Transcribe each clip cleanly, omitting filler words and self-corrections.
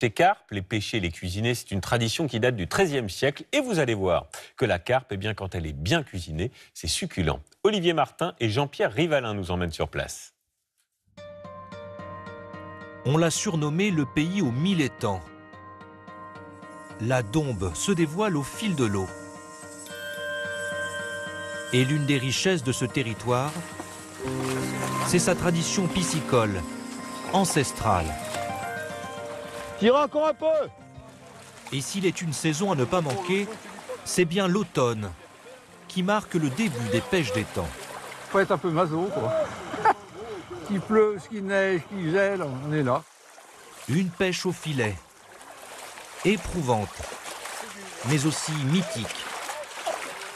Les carpes, les pêcher, les cuisiner, c'est une tradition qui date du XIIIe siècle. Et vous allez voir que la carpe, quand elle est bien cuisinée, c'est succulent. Olivier Martin et Jean-Pierre Rivalin nous emmènent sur place. On l'a surnommé le pays aux 1000 étangs. La Dombes se dévoile au fil de l'eau. Et l'une des richesses de ce territoire, c'est sa tradition piscicole, ancestrale. Tire encore un peu. Et s'il est une saison à ne pas manquer, c'est bien l'automne qui marque le début des pêches d'étang. Faut être un peu maso, quoi. Qu'il pleuve, qu'il neige, qu'il gèle, on est là. Une pêche au filet, éprouvante, mais aussi mythique.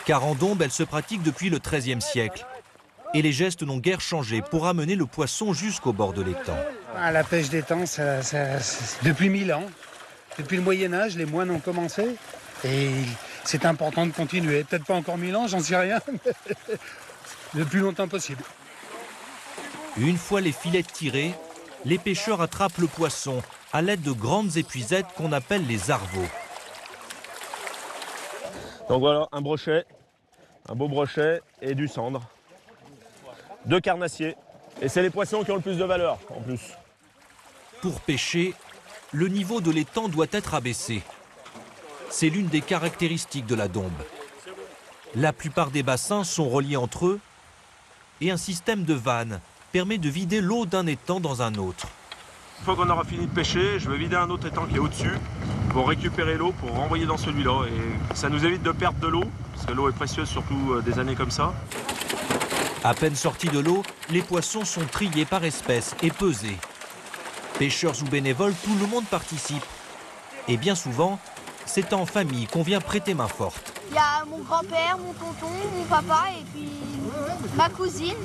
Car en Dombes, elle se pratique depuis le XIIIe siècle. Et les gestes n'ont guère changé pour amener le poisson jusqu'au bord de l'étang. La pêche d'étang, depuis 1000 ans. Depuis le Moyen-Âge, les moines ont commencé. Et c'est important de continuer. Peut-être pas encore 1000 ans, j'en sais rien. Mais le plus longtemps possible. Une fois les filets tirés, les pêcheurs attrapent le poisson à l'aide de grandes épuisettes qu'on appelle les arveaux. Donc voilà, un brochet, un beau brochet et du cendre. 2 carnassiers. Et c'est les poissons qui ont le plus de valeur, en plus. Pour pêcher, le niveau de l'étang doit être abaissé. C'est l'une des caractéristiques de la Dombe. La plupart des bassins sont reliés entre eux et un système de vannes permet de vider l'eau d'un étang dans un autre. Une fois qu'on aura fini de pêcher, je vais vider un autre étang qui est au-dessus pour récupérer l'eau, pour renvoyer dans celui-là. Et ça nous évite de perdre de l'eau, parce que l'eau est précieuse, surtout des années comme ça. À peine sortis de l'eau, les poissons sont triés par espèces et pesés. Pêcheurs ou bénévoles, tout le monde participe. Et bien souvent, c'est en famille qu'on vient prêter main forte. Il y a mon grand-père, mon tonton, mon papa et puis ma cousine,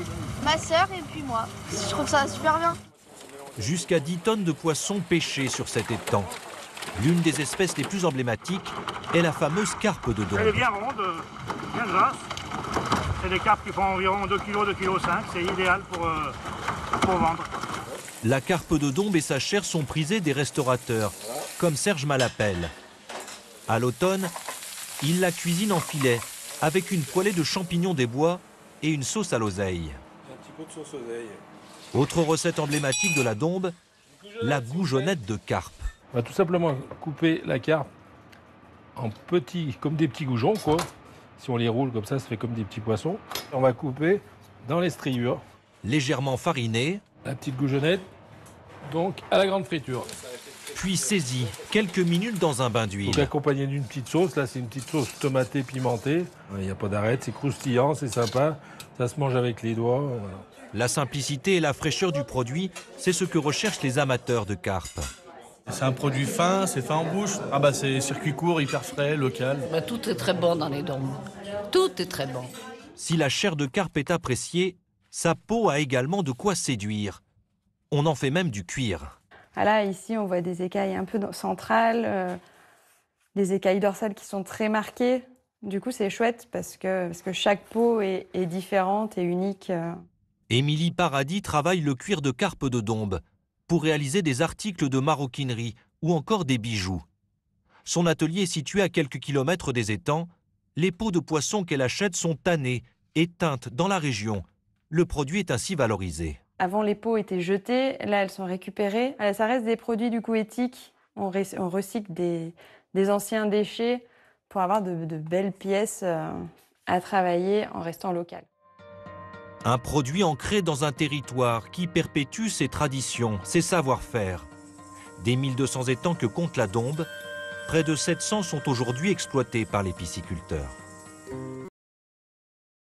ma sœur et puis moi. Je trouve ça super bien. Jusqu'à 10 tonnes de poissons pêchés sur cet étang. L'une des espèces les plus emblématiques est la fameuse carpe de Dombes. Elle est bien ronde, bien grasse. C'est des carpes qui font environ 2 kg, 2,5 kg. C'est idéal pour vendre. La carpe de Dombes et sa chair sont prisées des restaurateurs, comme Serge Malapelle. À l'automne, il la cuisine en filet, avec une poêlée de champignons des bois et une sauce à l'oseille. Un petit peu de sauce oseille. Autre recette emblématique de la Dombe, la goujonette de carpe. On va tout simplement couper la carpe en petits, comme des petits goujons, quoi. Si on les roule comme ça fait comme des petits poissons. On va couper dans les striures. Légèrement farinée. La petite goujonnette, donc à la grande friture. Puis saisie quelques minutes dans un bain d'huile. Donc accompagné d'une petite sauce. Là, c'est une petite sauce tomatée, pimentée. Il n'y a pas d'arrêt, c'est croustillant, c'est sympa. Ça se mange avec les doigts. Voilà. La simplicité et la fraîcheur du produit, c'est ce que recherchent les amateurs de carpe. C'est un produit fin, c'est fin en bouche. C'est circuit court, hyper frais, local. Tout est très bon dans les Dombes. Tout est très bon. Si la chair de carpe est appréciée, sa peau a également de quoi séduire. On en fait même du cuir. Là, ici, on voit des écailles un peu centrales, des écailles dorsales qui sont très marquées. Du coup, c'est chouette parce que chaque peau est différente et unique. Émilie Paradis travaille le cuir de carpe de Dombes pour réaliser des articles de maroquinerie ou encore des bijoux. Son atelier est situé à quelques kilomètres des étangs. Les peaux de poisson qu'elle achète sont tannées et teintes dans la région. Le produit est ainsi valorisé. Avant, les peaux étaient jetées, là, elles sont récupérées. Ça reste des produits du coup éthiques. On recycle des anciens déchets pour avoir de belles pièces à travailler en restant local. Un produit ancré dans un territoire qui perpétue ses traditions, ses savoir-faire. Des 1200 étangs que compte la Dombe, près de 700 sont aujourd'hui exploités par les pisciculteurs.